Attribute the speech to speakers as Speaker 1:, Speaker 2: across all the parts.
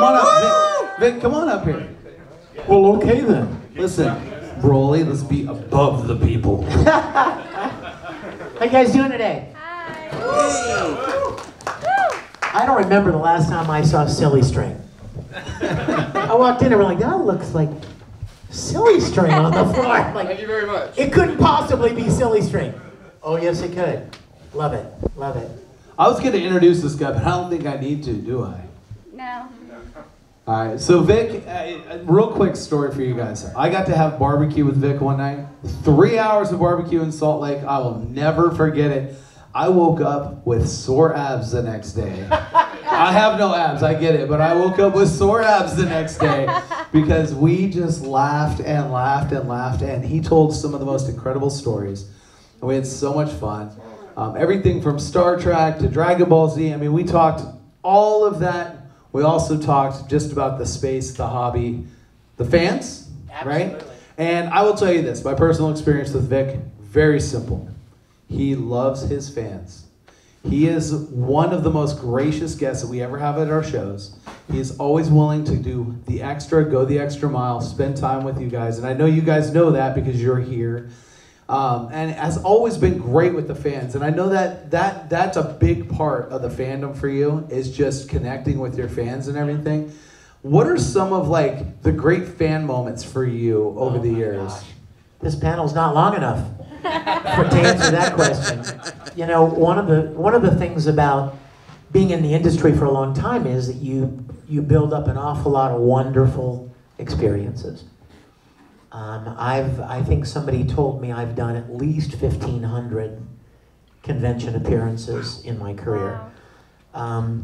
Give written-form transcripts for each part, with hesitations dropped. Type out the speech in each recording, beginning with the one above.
Speaker 1: on up, Vic. Vic, come on up here.
Speaker 2: Well, okay then.
Speaker 1: Listen, Broly, let's be above the people.
Speaker 3: How you guys doing today?
Speaker 4: Hi.
Speaker 3: I don't remember the last time I saw Silly String. I walked in and we're like, that looks like Silly String on the floor. Like,
Speaker 5: Thank you very much.
Speaker 3: it couldn't possibly be Silly String. Oh, yes, it could. Love it. Love it.
Speaker 1: I was going to introduce this guy, but I don't think I need to, do I?
Speaker 4: No.
Speaker 1: All right, so Vic, a real quick story for you guys. I got to have barbecue with Vic one night. 3 hours of barbecue in Salt Lake. I will never forget it. I woke up with sore abs the next day. I have no abs, I get it, but I woke up with sore abs the next day because we just laughed and laughed and laughed, and he told some of the most incredible stories. And we had so much fun. Everything from Star Trek to Dragon Ball Z. I mean, we talked all of that. We also talked just about the space, the hobby, the fans,
Speaker 3: Absolutely.
Speaker 1: right? And I will tell you this, my personal experience with Vic, very simple. He loves his fans. He is one of the most gracious guests that we ever have at our shows. He is always willing to do the extra, go the extra mile, spend time with you guys. And I know you guys know that because you're here. And has always been great with the fans. And I know that's a big part of the fandom for you, is just connecting with your fans and everything. What are some of like the great fan moments for you over the years?
Speaker 3: Gosh. This panel's not long enough to answer that question. You know, one of the things about being in the industry for a long time is that you build up an awful lot of wonderful experiences. I think somebody told me I've done at least 1,500 convention appearances in my career.
Speaker 4: Wow.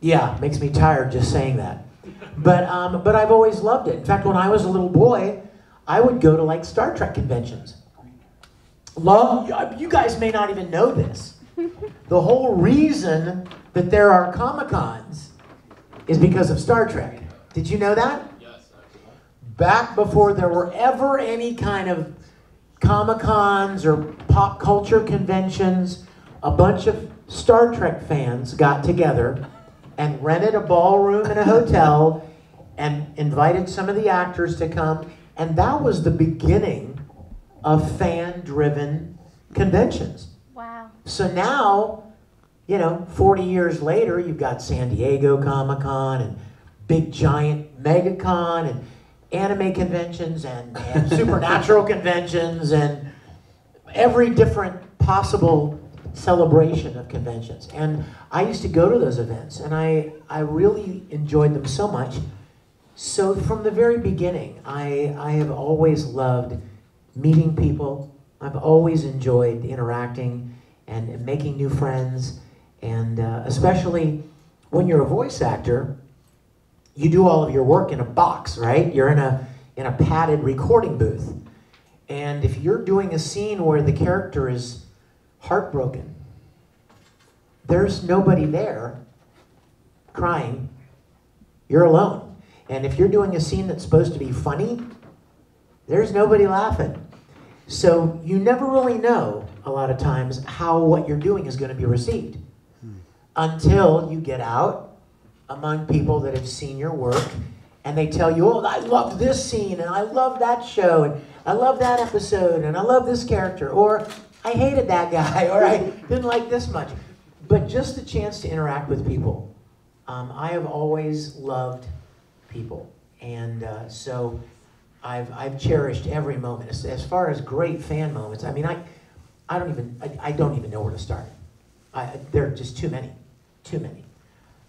Speaker 3: Yeah, makes me tired just saying that. But I've always loved it. In fact, when I was a little boy, I would go to like Star Trek conventions. You guys may not even know this. The whole reason that there are Comic-Cons is because of Star Trek. Did you know that? Back before there were ever any kind of Comic-Cons or pop culture conventions, a bunch of Star Trek fans got together and rented a ballroom in a hotel and invited some of the actors to come. And that was the beginning of fan-driven conventions.
Speaker 4: Wow.
Speaker 3: So now, 40 years later, you've got San Diego Comic-Con and big giant MegaCon and anime conventions and supernatural conventions and every different possible celebration of conventions. And I used to go to those events, and I really enjoyed them so much. So from the very beginning, I have always loved meeting people. I've always enjoyed interacting and making new friends. And especially when you're a voice actor, you do all of your work in a box, right? You're in a padded recording booth. And if you're doing a scene where the character is heartbroken, there's nobody there crying. You're alone. And if you're doing a scene that's supposed to be funny, there's nobody laughing. So you never really know, a lot of times, how what you're doing is going to be received. Until you get out among people that have seen your work, and they tell you, oh, I loved this scene, and I love that show, and I love that episode, and I love this character, or I hated that guy, or I didn't like this much. But just the chance to interact with people. I have always loved people, and so I've cherished every moment. As far as great fan moments, I mean, I don't even know where to start. There are just too many.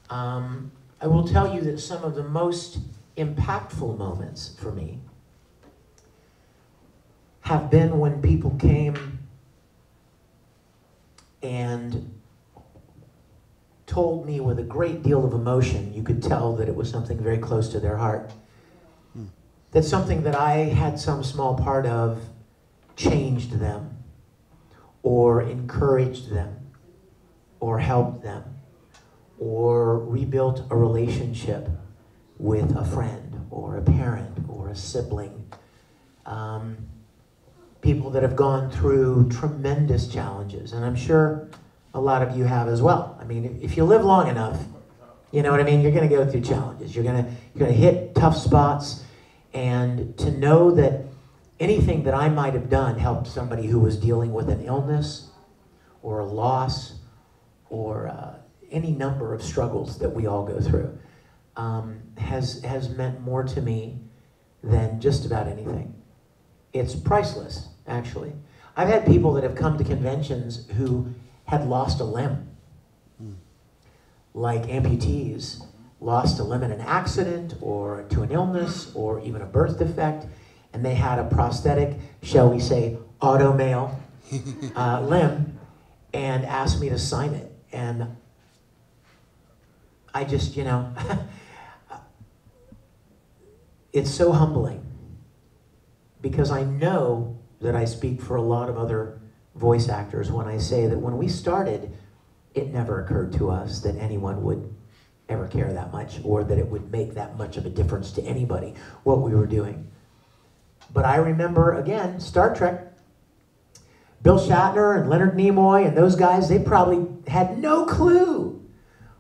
Speaker 3: I will tell you that some of the most impactful moments for me have been when people came and told me with a great deal of emotion, you could tell that it was something very close to their heart. That something that I had some small part of changed them, or encouraged them, or helped them, or rebuilt a relationship with a friend, or a parent, or a sibling. People that have gone through tremendous challenges, and I'm sure a lot of you have as well. I mean, if you live long enough, You know what I mean? You're going to go through challenges. You're going to hit tough spots, and to know that anything that I might have done helped somebody who was dealing with an illness or a loss or any number of struggles that we all go through has meant more to me than just about anything. It's priceless, actually. I've had people that have come to conventions who had lost a limb, like amputees, lost a limb in an accident or to an illness or even a birth defect, and they had a prosthetic, shall we say, auto male limb, and asked me to sign it. And I just, you know, it's so humbling, because I know that I speak for a lot of other voice actors when I say that when we started, it never occurred to us that anyone would ever care that much, or that it would make that much of a difference to anybody, what we were doing. But I remember, again, Star Trek, Bill Shatner and Leonard Nimoy and those guys, they probably had no clue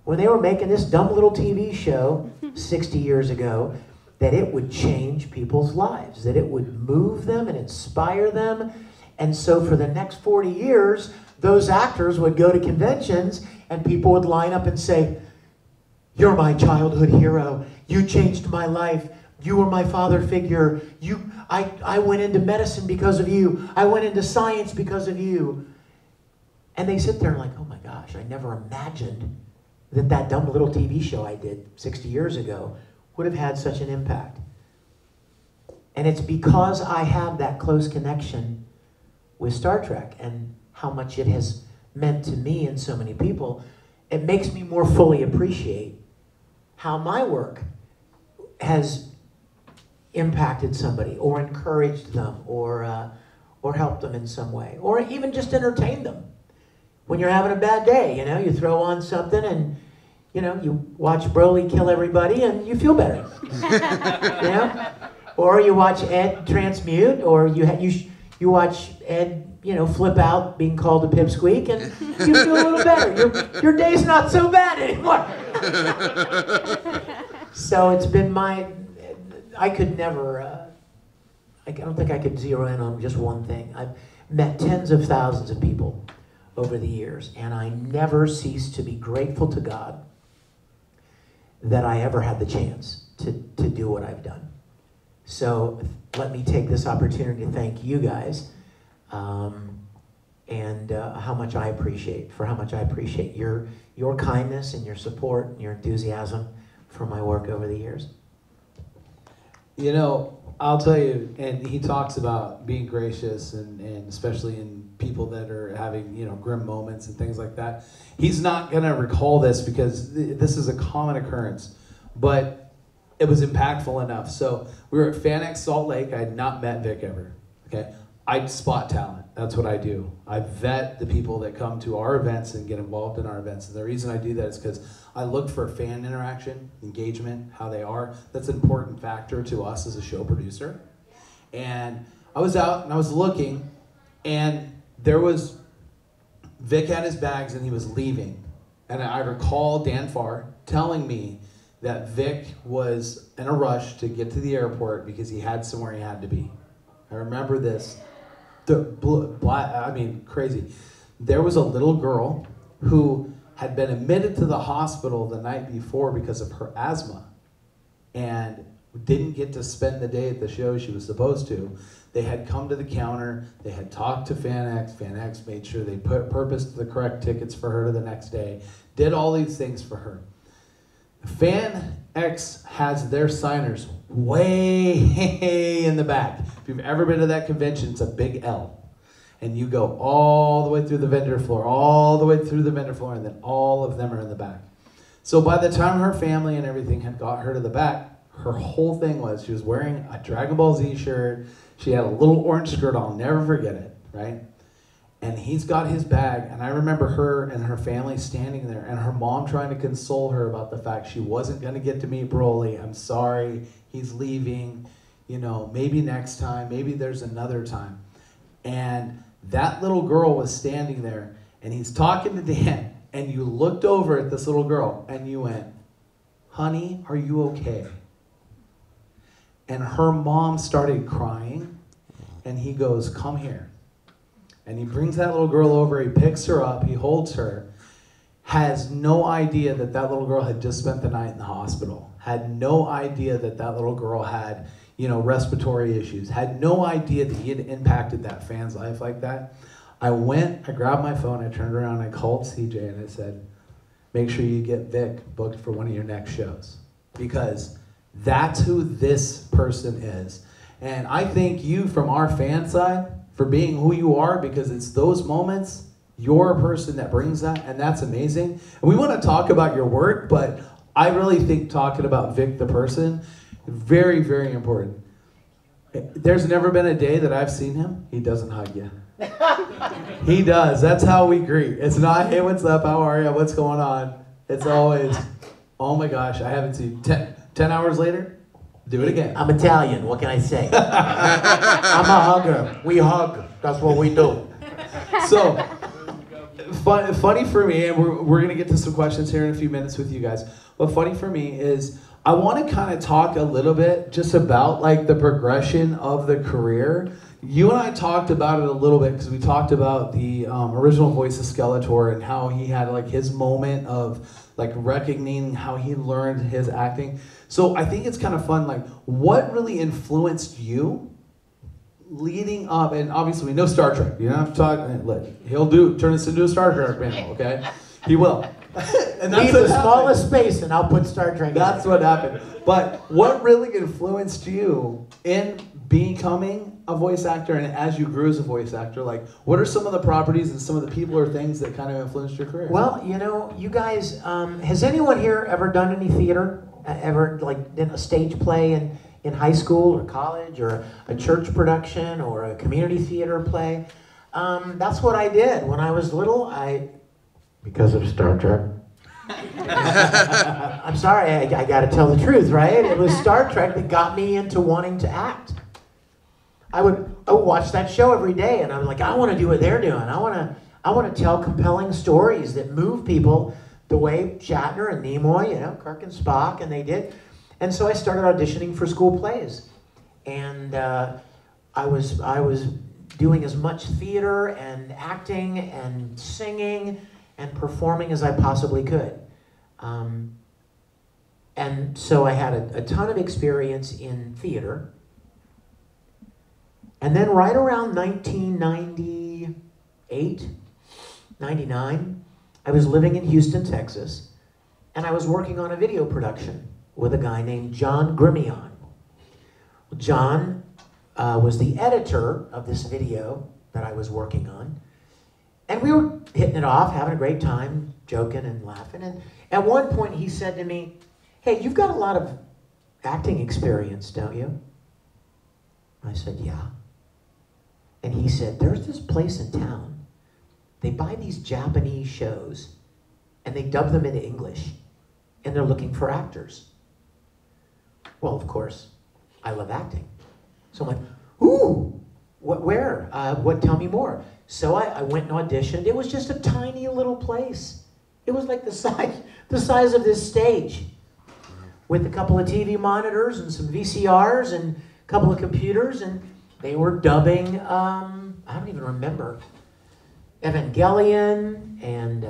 Speaker 3: when they were making this dumb little TV show 60 years ago that it would change people's lives, that it would move them and inspire them. And so for the next 40 years, those actors would go to conventions and people would line up and say, "You're my childhood hero. You changed my life. You were my father figure. I went into medicine because of you. I went into science because of you." And they sit there and like, oh my gosh, I never imagined that that dumb little TV show I did 60 years ago would have had such an impact. And it's because I have that close connection with Star Trek and how much it has meant to me and so many people, it makes me more fully appreciate how my work has impacted somebody or encouraged them or helped them in some way, or even just entertained them. When you're having a bad day, you know, you throw on something and, you know, you watch Broly kill everybody and you feel better. You know? Or you watch Ed transmute, or you watch Ed, you know, flip out being called a pipsqueak, and you feel a little better. Your day's not so bad anymore. So it's been I could never, I don't think I could zero in on just one thing. I've met tens of thousands of people over the years, and I never cease to be grateful to God that I ever had the chance to do what I've done. So let me take this opportunity to thank you guys, and how much I appreciate your kindness and your support and your enthusiasm for my work over the years.
Speaker 1: You know, I'll tell you, and he talks about being gracious and especially in people that are having, you know, grim moments and things like that. He's not going to recall this because this is a common occurrence, but it was impactful enough. So we were at FanX Salt Lake. I had not met Vic ever, okay? I spot talent. That's what I do. I vet the people that come to our events and get involved in our events. And the reason I do that is because I look for fan interaction, engagement, how they are. That's an important factor to us as a show producer. And I was out and I was looking, and there was, Vic had his bags and he was leaving. And I recall Dan Farr telling me that Vic was in a rush to get to the airport because he had somewhere he had to be. I remember this. Crazy. There was a little girl who had been admitted to the hospital the night before because of her asthma and didn't get to spend the day at the show she was supposed to. They had come to the counter, they had talked to FanX, FanX made sure they purposed the correct tickets for her to the next day, did all these things for her. FanX has their signers way in the back. If you've ever been to that convention, it's a big L. And you go all the way through the vendor floor, and then all of them are in the back. So by the time her family and everything had got her to the back, her whole thing was she was wearing a Dragon Ball Z shirt. She had a little orange skirt on, I'll never forget it, right? And he's got his bag, and I remember her and her family standing there, and her mom trying to console her about the fact she wasn't going to get to meet Broly. I'm sorry, he's leaving, you know, maybe next time, maybe there's another time. And that little girl was standing there, and he's talking to Dan, and you looked over at this little girl, and you went, honey, are you okay? And her mom started crying, and he goes, come here. And he brings that little girl over, he picks her up, he holds her, has no idea that that little girl had just spent the night in the hospital, had no idea that that little girl had, respiratory issues, had no idea that he had impacted that fan's life like that. I grabbed my phone, I turned around, I called CJ, and I said, make sure you get Vic booked for one of your next shows. Because that's who this person is. And I thank you from our fan side for being who you are, because it's those moments, you're a person that brings that, and that's amazing. And we want to talk about your work, but I really think talking about Vic the person, very, very important. There's never been a day that I've seen him, he doesn't hug you. He does. That's how we greet. It's not, hey, what's up, how are you, what's going on? It's always, oh my gosh, I haven't seen you. 10 hours later, do it again.
Speaker 3: I'm Italian, what can I say? I'm a hugger. We hug. That's what we do.
Speaker 1: So, funny for me, and we're going to get to some questions here in a few minutes with you guys, but funny for me is I want to kind of talk a little bit just about like the progression of the career. You and I talked about it a little bit because we talked about the original voice of Skeletor and how he had like his moment of like recognizing how he learned his acting. So I think it's kind of fun, like what really influenced you leading up, and obviously we know Star Trek, you don't have to talk, he'll turn this into a Star Trek panel, okay? He will.
Speaker 3: And that's the smallest space and I'll put Star Trek in.
Speaker 1: That's what happened. But what really influenced you in becoming a voice actor, and as you grew as a voice actor, like what are some of the properties and some of the people or things that kind of influenced your career?
Speaker 3: Well, you guys, has anyone here ever done any theater? Ever like did a stage play in high school or college, or a church production or a community theater play? That's what I did when I was little. Because of Star Trek. I'm sorry, I got to tell the truth, right? It was Star Trek that got me into wanting to act. I would watch that show every day, and I'm like, I want to do what they're doing. I want to tell compelling stories that move people the way Shatner and Nimoy, Kirk and Spock, and they did. And so I started auditioning for school plays, and I was doing as much theater and acting and singing and performing as I possibly could. And so I had a ton of experience in theater. And then right around 1998, 99, I was living in Houston, Texas, and I was working on a video production with a guy named John Grimion. John was the editor of this video that I was working on. And we were hitting it off, having a great time, joking and laughing. And at one point he said to me, hey, you've got a lot of acting experience, don't you? I said, yeah. And he said, there's this place in town. They buy these Japanese shows and they dub them into English. And they're looking for actors. Well, of course, I love acting. So I'm like, ooh, where? Tell me more. So I went and auditioned. It was just a tiny little place. It was like the size of this stage, with a couple of TV monitors and some VCRs and a couple of computers, and they were dubbing, I don't even remember, Evangelion and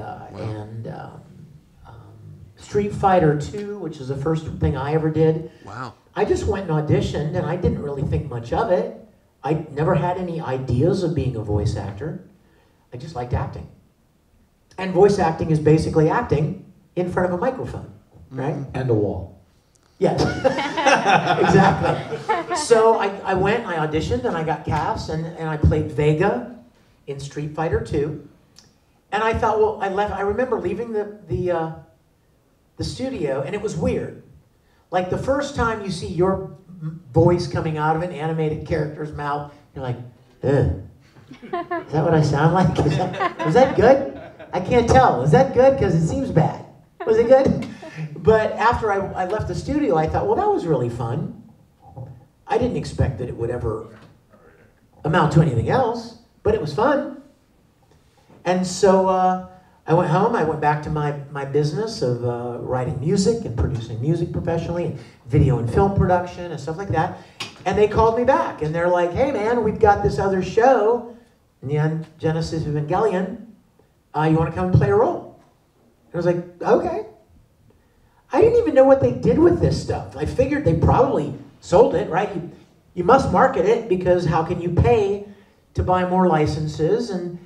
Speaker 3: Street Fighter 2, which is the first thing I ever did.
Speaker 5: Wow. I
Speaker 3: just went and auditioned, and I didn't really think much of it. I never had any ideas of being a voice actor. I just liked acting. And voice acting is basically acting in front of a microphone, right?
Speaker 1: And a wall.
Speaker 3: Yes, exactly. So I went and I auditioned and I got cast, and I played Vega in Street Fighter 2. And I thought, well, I remember leaving the studio, and it was weird. Like the first time you see your voice coming out of an animated character's mouth, you're like, ugh. Is that what I sound like? Was that good? I can't tell. Was that good? Because it seems bad. Was it good? But after I left the studio, I thought, well, that was really fun. I didn't expect that it would ever amount to anything else, but it was fun. And so I went home, I went back to my business of writing music and producing music professionally, and video and film production and stuff like that. And they called me back, and they're like, hey man, we've got this other show, Neon Genesis Evangelion. You want to come and play a role? And I was like, okay. I didn't even know what they did with this stuff. I figured they probably sold it, right? You must market it, because how can you pay to buy more licenses and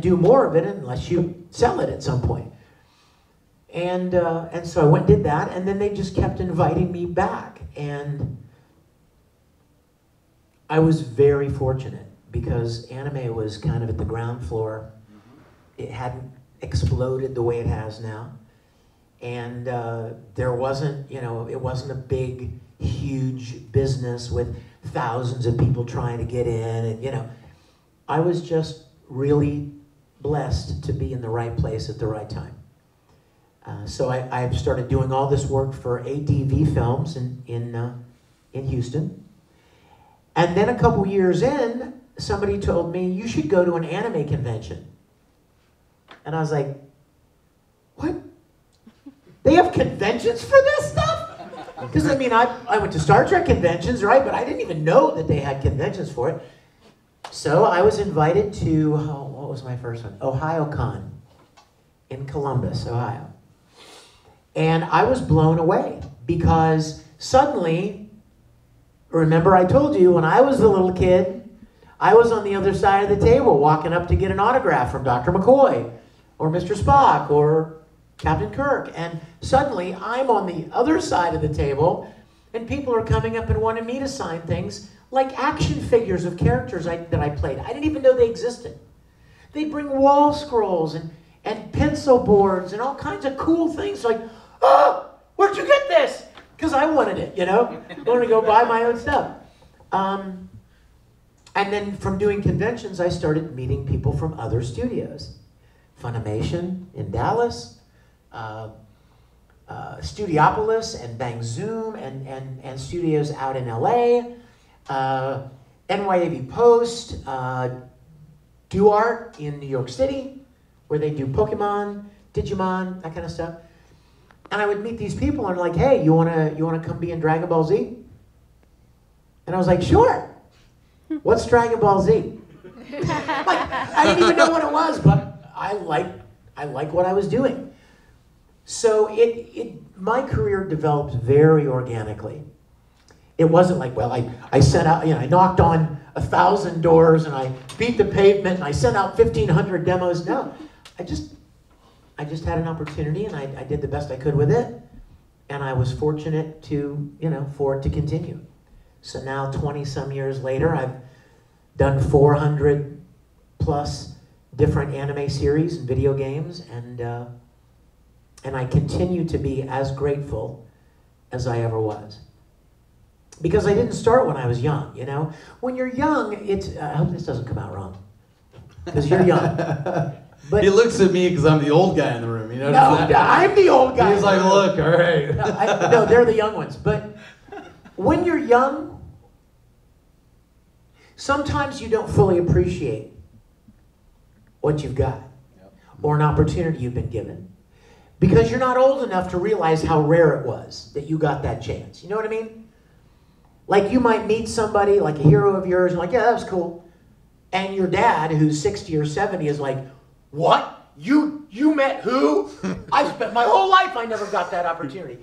Speaker 3: do more of it unless you sell it at some point? And so I went and did that, and then they just kept inviting me back. And I was very fortunate, because anime was kind of at the ground floor. It hadn't exploded the way it has now. And there wasn't, it wasn't a big, huge business with thousands of people trying to get in. And, I was just really blessed to be in the right place at the right time. So I started doing all this work for ADV Films in Houston. And then a couple years in, somebody told me, you should go to an anime convention. And I was like, what? They have conventions for this stuff? Because, I mean, I went to Star Trek conventions, right? But I didn't even know that they had conventions for it. So I was invited to, what was my first one? OhioCon in Columbus, Ohio. And I was blown away, because suddenly, remember I told you, when I was a little kid, I was on the other side of the table walking up to get an autograph from Dr. McCoy or Mr. Spock or Captain Kirk. And suddenly I'm on the other side of the table, and people are coming up and wanting me to sign things like action figures of characters that I played. I didn't even know they existed. They'd bring wall scrolls and pencil boards and all kinds of cool things, like, oh, where'd you get this? Because I wanted it, I wanted to go buy my own stuff. And then from doing conventions, I started meeting people from other studios. Funimation in Dallas, Studiopolis and Bang Zoom and studios out in LA, NYAV Post, DuArt in New York City, where they do Pokemon, Digimon, that kind of stuff. And I would meet these people and like, hey, you wanna come be in Dragon Ball Z? And I was like, sure. What's Dragon Ball Z? I didn't even know what it was, but I like what I was doing. So my career developed very organically. It wasn't like, well, I sent out, I knocked on 1,000 doors and I beat the pavement and I sent out 1,500 demos. No, I just had an opportunity and I did the best I could with it. And I was fortunate to, for it to continue. So now 20 some years later, I've done 400 plus different anime series and video games, and I continue to be as grateful as I ever was. Because I didn't start when I was young, When you're young, I hope this doesn't come out wrong, because you're young. But
Speaker 1: he looks at me because I'm the old guy in the room,
Speaker 3: No, I'm the old guy.
Speaker 1: He's like, look, all right.
Speaker 3: No, they're the young ones. But when you're young, sometimes you don't fully appreciate what you've got, or an opportunity you've been given, because you're not old enough to realize how rare it was that you got that chance. You know what I mean? Like, you might meet somebody, like a hero of yours, and like, yeah, that was cool. And your dad, who's 60 or 70, is like, what? You met who? I spent my whole life, I never got that opportunity.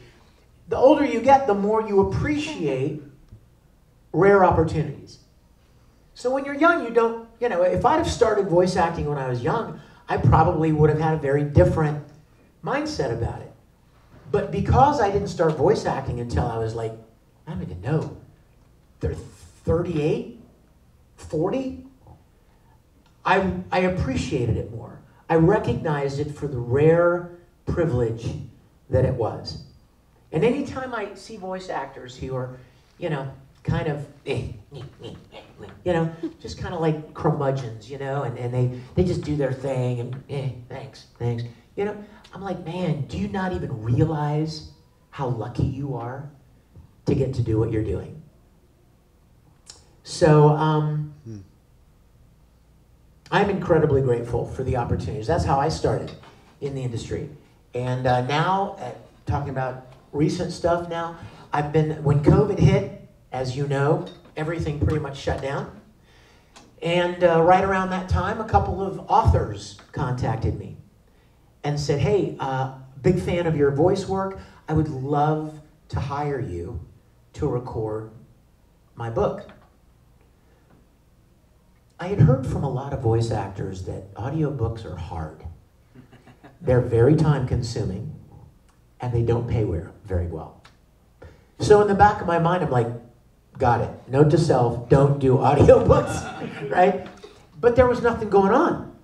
Speaker 3: The older you get, the more you appreciate rare opportunities. So when you're young, you don't, if I'd have started voice acting when I was young, I probably would have had a very different mindset about it. But because I didn't start voice acting until I was like, I don't even know, 38, 40, I appreciated it more. I recognized it for the rare privilege that it was. And anytime I see voice actors who are, kind of, just kind of like curmudgeons, and they just do their thing and thanks. I'm like, man, do you not even realize how lucky you are to get to do what you're doing? So I'm incredibly grateful for the opportunities. That's how I started. in the industry. And now, talking about recent stuff now, when COVID hit, as you know, everything pretty much shut down. And right around that time, a couple of authors contacted me and said, hey, big fan of your voice work. I would love to hire you to record my book. I had heard from a lot of voice actors that audiobooks are hard. They're very time consuming and they don't pay very well. So in the back of my mind, I'm like, got it. Note to self, don't do audiobooks, right? But there was nothing going on.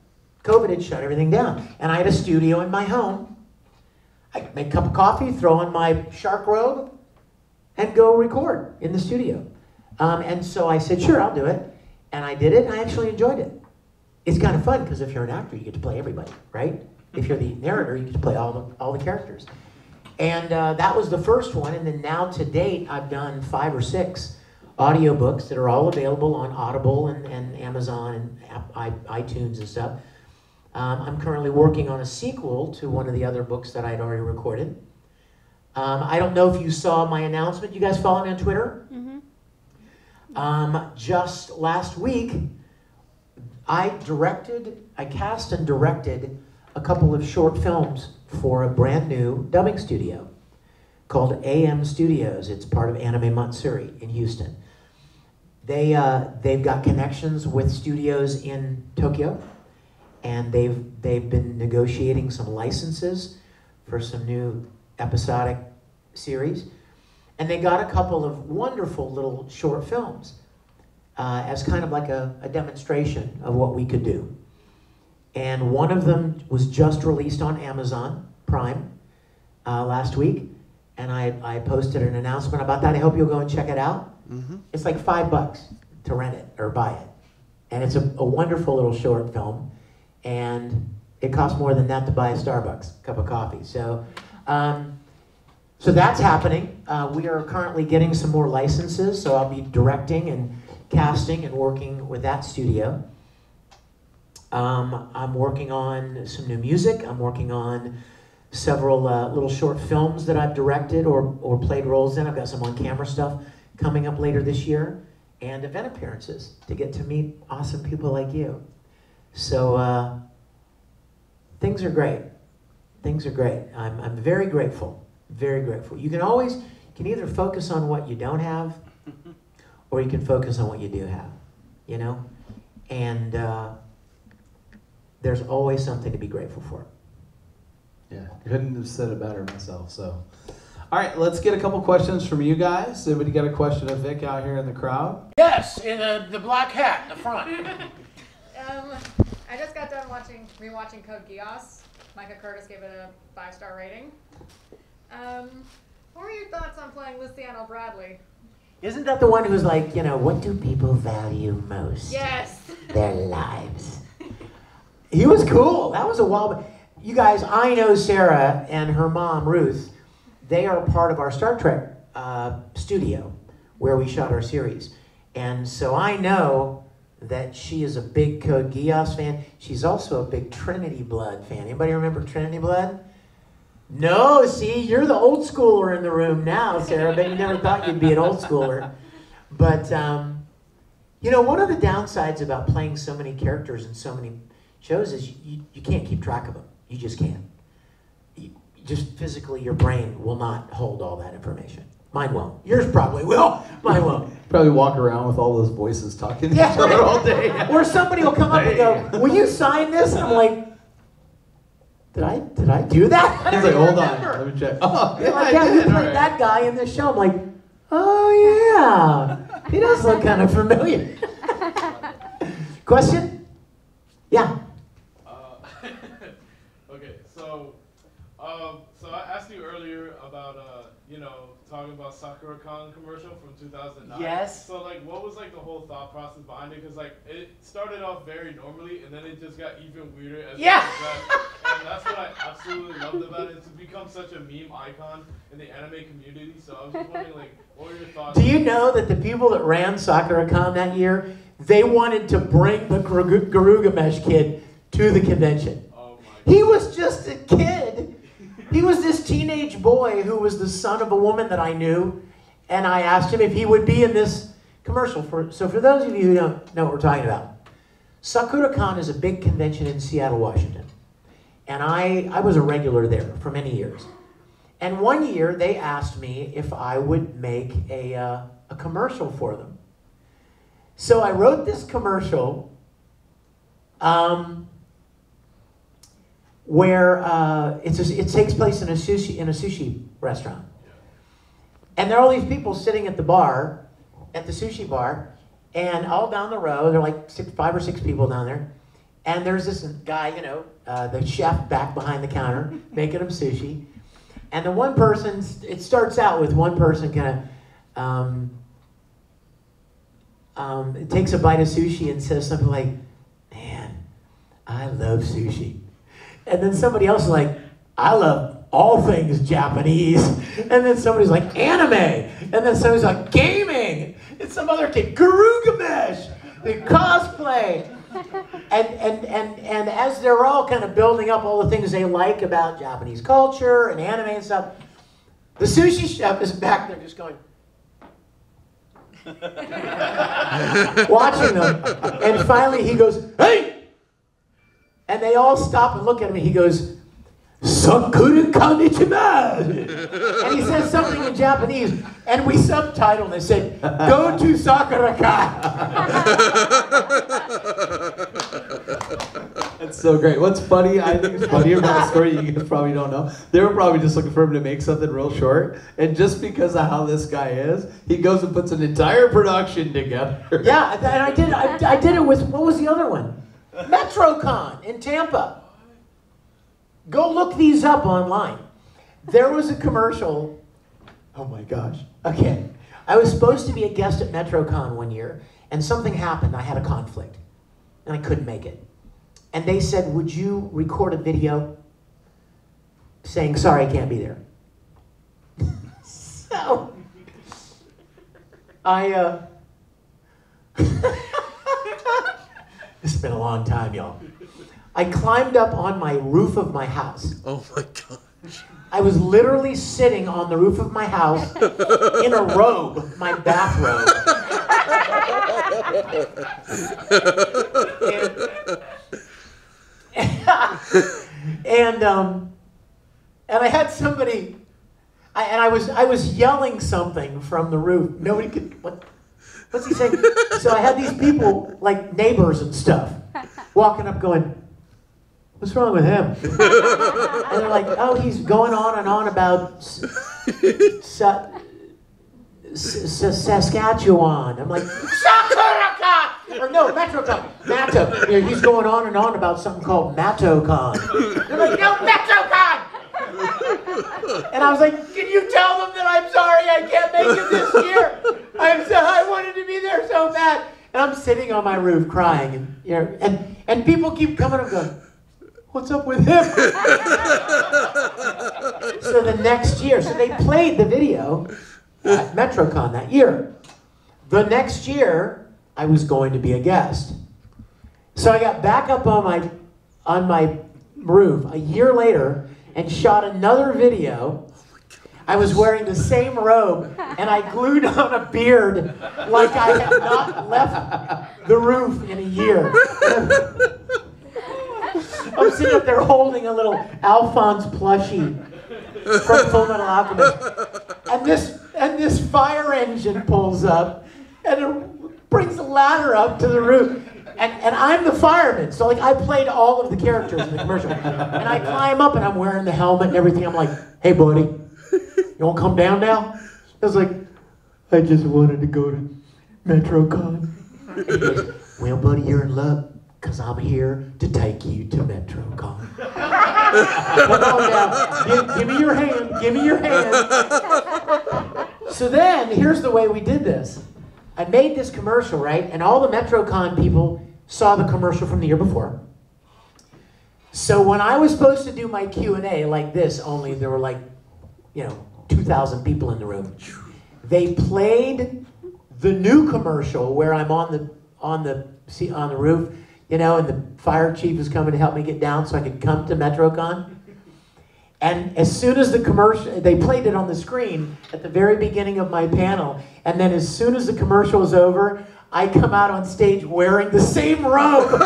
Speaker 3: COVID had shut everything down. And I had a studio in my home. I could make a cup of coffee, throw on my shark robe, and go record in the studio. And so I said, sure, I'll do it. And I did it, and I actually enjoyed it. It's kind of fun, because if you're an actor, you get to play everybody, right? If you're the narrator, you get to play all the characters. And that was the first one, and then now to date, I've done 5 or 6 audiobooks that are all available on Audible and Amazon and iTunes and stuff. I'm currently working on a sequel to one of the other books that I'd already recorded. I don't know if you saw my announcement. You guys follow me on Twitter? Just last week, I cast and directed a couple of short films for a brand new dubbing studio called AM Studios. It's part of Anime Matsuri in Houston. They've got connections with studios in Tokyo, and they've been negotiating some licenses for some new episodic series. And they got a couple of wonderful little short films as kind of like a demonstration of what we could do. And one of them was just released on Amazon Prime last week. And I posted an announcement about that. I hope you'll go and check it out. It's like $5 to rent it or buy it. And it's a wonderful little short film. And it costs more than that to buy a Starbucks cup of coffee. So that's happening. We are currently getting some more licenses, so I'll be directing and casting and working with that studio. I'm working on some new music. I'm working on several little short films that I've directed or played roles in. I've got some on-camera stuff coming up later this year, and event appearances to get to meet awesome people like you. So things are great. Things are great. I'm very grateful. Very grateful. You can either focus on what you don't have, or you can focus on what you do have, you know? And there's always something to be grateful for.
Speaker 1: Yeah, couldn't have said it better myself, so. All right, let's get a couple questions from you guys. Anybody got a question of Vic out here in the crowd?
Speaker 3: Yes, in the black hat in the front.
Speaker 5: I just got done rewatching Code Geass. Micah Curtis gave it a 5-star rating. What were your thoughts on playing Luciano Bradley?
Speaker 3: Isn't that the one who's like, what do people value most?
Speaker 5: Yes.
Speaker 3: Their lives. He was cool. That was a while. You guys, I know Sarah and her mom, Ruth. They are part of our Star Trek studio where we shot our series. And so I know that she is a big Code Geass fan. She's also a big Trinity Blood fan. Anybody remember Trinity Blood? No, see, you're the old schooler in the room now, Sarah. But you never thought you'd be an old schooler. But, one of the downsides about playing so many characters in so many shows is you can't keep track of them. You just can't. Just physically, your brain will not hold all that information. Mine won't. Yours probably will. Mine won't.
Speaker 1: Probably walk around with all those voices talking to each other all day.
Speaker 3: Or somebody will come up and go, will you sign this? And I'm like, did I do that?
Speaker 1: He's like, hold on, let me check. Oh,
Speaker 3: yeah, you played that guy in this show. I'm like, oh yeah, he does look kind of familiar. Question? Yeah.
Speaker 6: Okay, so I asked you earlier about talking about Sakura-Con commercial from 2009.
Speaker 3: Yes.
Speaker 6: So what was the whole thought process behind it? Because it started off very normally, and then it just got even weirder as
Speaker 3: Yeah.
Speaker 6: it progressed. And that's what I absolutely loved about it. It's become such a meme icon in the anime community. So I was just wondering, what were your thoughts?
Speaker 3: Do you know that the people that ran Sakura-Con that year, they wanted to bring the Garugamesh kid to the convention?
Speaker 6: Oh my God.
Speaker 3: He was just a kid. He was this teenage boy who was the son of a woman that I knew, and I asked him if he would be in this commercial. So for those of you who don't know what we're talking about, SakuraCon is a big convention in Seattle, Washington. And I was a regular there for many years. And one year they asked me if I would make a commercial for them. So I wrote this commercial where it takes place in a sushi restaurant. And there are all these people sitting at the bar, at the sushi bar, and all down the row, there are like 5 or 6 people down there. And there's this guy, the chef back behind the counter, making them sushi. And the one person, it starts out with one person kind of takes a bite of sushi and says something like, "Man, I love sushi." And then somebody else is like, "I love all things Japanese." And then somebody's like, "Anime." And then somebody's like, "Gaming." And some other kid, "Garugamesh," the cosplay. And as they're all kind of building up all the things they like about Japanese culture and anime and stuff, the sushi chef is back there just going, watching them. And finally he goes, "Hey!" And they all stop and look at him, and he goes, "Sakura konnichiwa." And he says something in Japanese, and we subtitled and said, "Go to SakuraCon."
Speaker 1: That's so great. What's funny, I think it's funny about the story, you guys probably don't know. They were probably just looking for him to make something real short. And just because of how this guy is, he goes and puts an entire production together.
Speaker 3: Yeah, and I did it with, what was the other one? MetroCon in Tampa. Go look these up online. There was a commercial. Oh my gosh. Okay. I was supposed to be a guest at MetroCon one year, and something happened. I had a conflict, and I couldn't make it. And they said, "Would you record a video saying, 'Sorry, I can't be there'?" So, it's been a long time, y'all. I climbed up on my roof of my house.
Speaker 7: Oh my gosh.
Speaker 3: I was literally sitting on the roof of my house in a robe, my bathrobe. And I had somebody, I was yelling something from the roof. Nobody could, what's he saying? So I had these people, like neighbors and stuff, walking up going, "What's wrong with him?" And they're like, "Oh, he's going on and on about Saskatchewan." I'm like, "SakuraCon!" Or no, MetroCon. Matto. He's going on and on about something called MattoCon. They're like, "No, MetroCon!" And I was like, "Can you tell them that I'm sorry I can't make it this year? I wanted to be there so bad." And I'm sitting on my roof crying, and people keep coming and going, "What's up with him?" So the next year, so they played the video at MetroCon that year. The next year, I was going to be a guest. So I got back up on my roof a year later and shot another video. I was wearing the same robe, and I glued on a beard like I had not left the roof in a year. I'm sitting up there holding a little Alphonse plushie from Fullmetal Alchemist, and this fire engine pulls up, and it brings a ladder up to the roof, and I'm the fireman. So like I played all of the characters in the commercial, and I climb up, and I'm wearing the helmet and everything. I'm like, "Hey, buddy, you want to come down now?" I was like, "I just wanted to go to MetroCon." And he goes, "Well, buddy, you're in luck, because I'm here to take you to MetroCon." Come on down. Give me your hand. Give me your hand. So then, here's the way we did this. I made this commercial, right? And all the MetroCon people saw the commercial from the year before. So when I was supposed to do my Q&A like this, only there were like, 2,000 people in the room. They played the new commercial where I'm on the roof you know, and the fire chief was coming to help me get down so I could come to MetroCon. And as soon as the commercial, they played it on the screen at the very beginning of my panel, and then as soon as the commercial was over, I come out on stage wearing the same robe with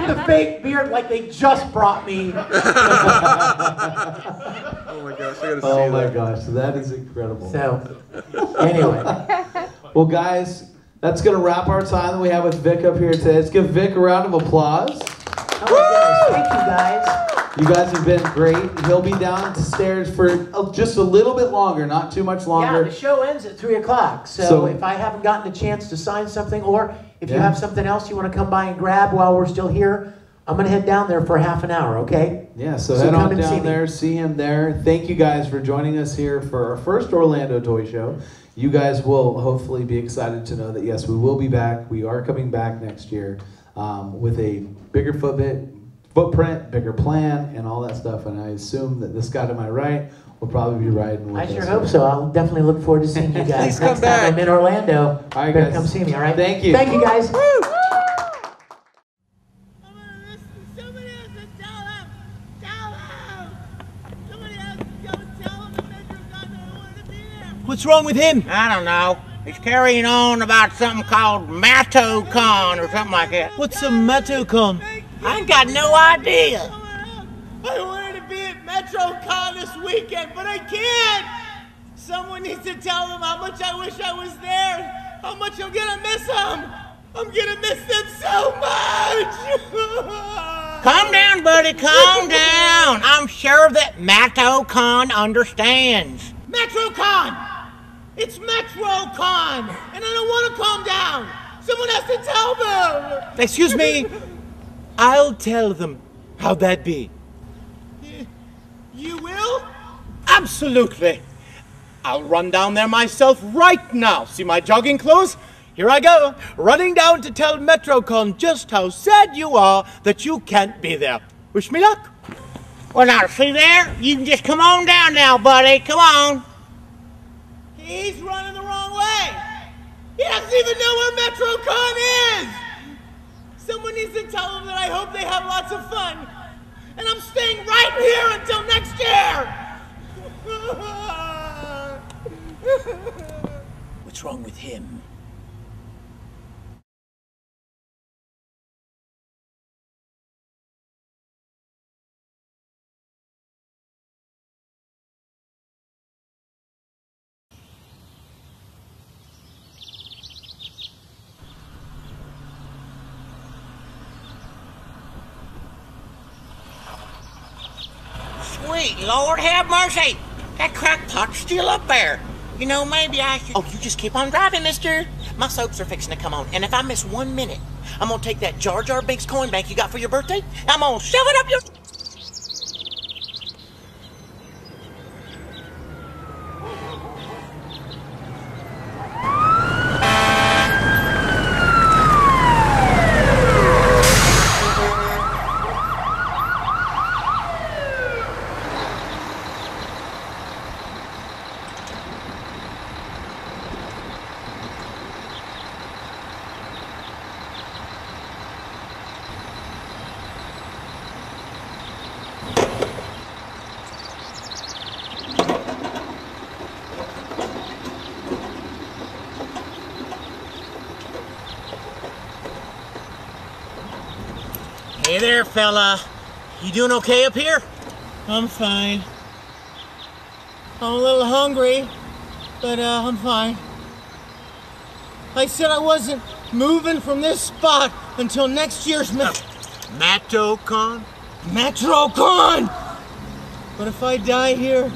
Speaker 3: the fake beard, like they just brought me.
Speaker 7: Oh my gosh, I gotta see
Speaker 1: Oh my
Speaker 7: that.
Speaker 1: gosh, that is incredible.
Speaker 3: So, anyway.
Speaker 1: Well, guys, that's going to wrap our time that we have with Vic up here today. Let's give Vic a round of applause.
Speaker 3: Oh my goodness, thank you guys.
Speaker 1: You guys have been great. He'll be downstairs for just a little bit longer, not too much
Speaker 3: Yeah,
Speaker 1: longer.
Speaker 3: the show ends at 3 o'clock. So if I haven't gotten a chance to sign something, or if you have something else you want to come by and grab while we're still here, I'm going to head down there for half an hour, okay?
Speaker 1: Yeah, so
Speaker 3: So
Speaker 1: head
Speaker 3: come
Speaker 1: on
Speaker 3: and see
Speaker 1: down
Speaker 3: me.
Speaker 1: there, see him there. Thank you guys for joining us here for our first Orlando Toy Show. You guys will hopefully be excited to know that, yes, we will be back. We are coming back next year with a bigger footprint, bigger plan, and all that stuff. And I assume that this guy to my right will probably be riding with
Speaker 3: I
Speaker 1: us.
Speaker 3: sure hope so. I'll definitely look forward to seeing you guys
Speaker 7: Please come
Speaker 3: next time
Speaker 7: back.
Speaker 3: I'm in Orlando.
Speaker 1: All right,
Speaker 3: Better
Speaker 1: guys.
Speaker 3: come see me, all right?
Speaker 1: Thank you.
Speaker 3: Thank you, guys.
Speaker 8: Somebody has to tell him! Tell him! Somebody has to go and tell him that Metro got no one to be there!
Speaker 9: What's wrong with him?
Speaker 10: I don't know. He's carrying on about something called MatoCon or something like that.
Speaker 9: What's a MatoCon?
Speaker 10: I ain't got no idea.
Speaker 8: I wanted to be at MetroCon this weekend, but I can't! Someone needs to tell him how much I wish I was there, how much I'm gonna miss him! I'm gonna miss them so much!
Speaker 10: Calm down, buddy, calm down. I'm sure that MatoCon understands.
Speaker 8: MetroCon! It's MetroCon! And I don't want to calm down! Someone has to tell them!
Speaker 9: Excuse me. I'll tell them. How'd that be?
Speaker 8: You will?
Speaker 9: Absolutely. I'll run down there myself right now. See my jogging clothes? Here I go, running down to tell MetroCon just how sad you are that you can't be there. Wish me luck.
Speaker 10: Well, now, see there? You can just come on down now, buddy. Come on.
Speaker 8: He's running the wrong way! He doesn't even know where MetroCon is! Someone needs to tell him that I hope they have lots of fun. And I'm staying right here until next year!
Speaker 9: What's wrong with him?
Speaker 10: Sweet Lord have mercy. That crackpot's still up there. You know, maybe I should... Oh, you just keep on driving, mister. My soaps are fixing to come on. And if I miss 1 minute, I'm going to take that Jar Jar Binks coin bank you got for your birthday. I'm going to shove it up your... Hey there, fella. You doing okay up here?
Speaker 8: I'm fine. I'm a little hungry, but I'm fine. I said I wasn't moving from this spot until next year's
Speaker 9: MatoCon?
Speaker 8: MetroCon! But if I die here,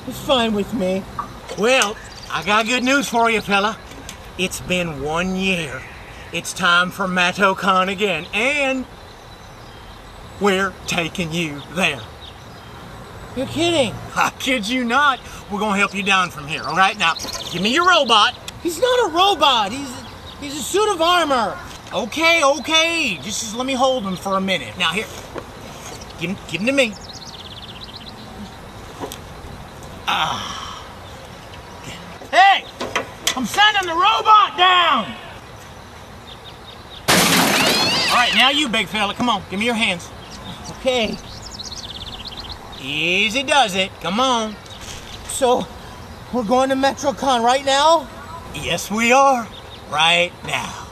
Speaker 8: it's fine with me.
Speaker 9: Well, I got good news for you, fella. It's been 1 year. It's time for MatoCon again, and we're taking you there.
Speaker 8: You're kidding.
Speaker 9: I kid you not. We're gonna help you down from here, all right? Now, give me your robot.
Speaker 8: He's not a robot. He's a suit of armor.
Speaker 9: Okay. Just let me hold him for a minute. Now, here. Give him to me.
Speaker 8: Hey! I'm sending the robot down!
Speaker 9: All right, now you, big fella. Come on, give me your hands. Okay. Easy does it. Come on.
Speaker 8: So, we're going to MetroCon right now?
Speaker 9: Yes, we are. Right now.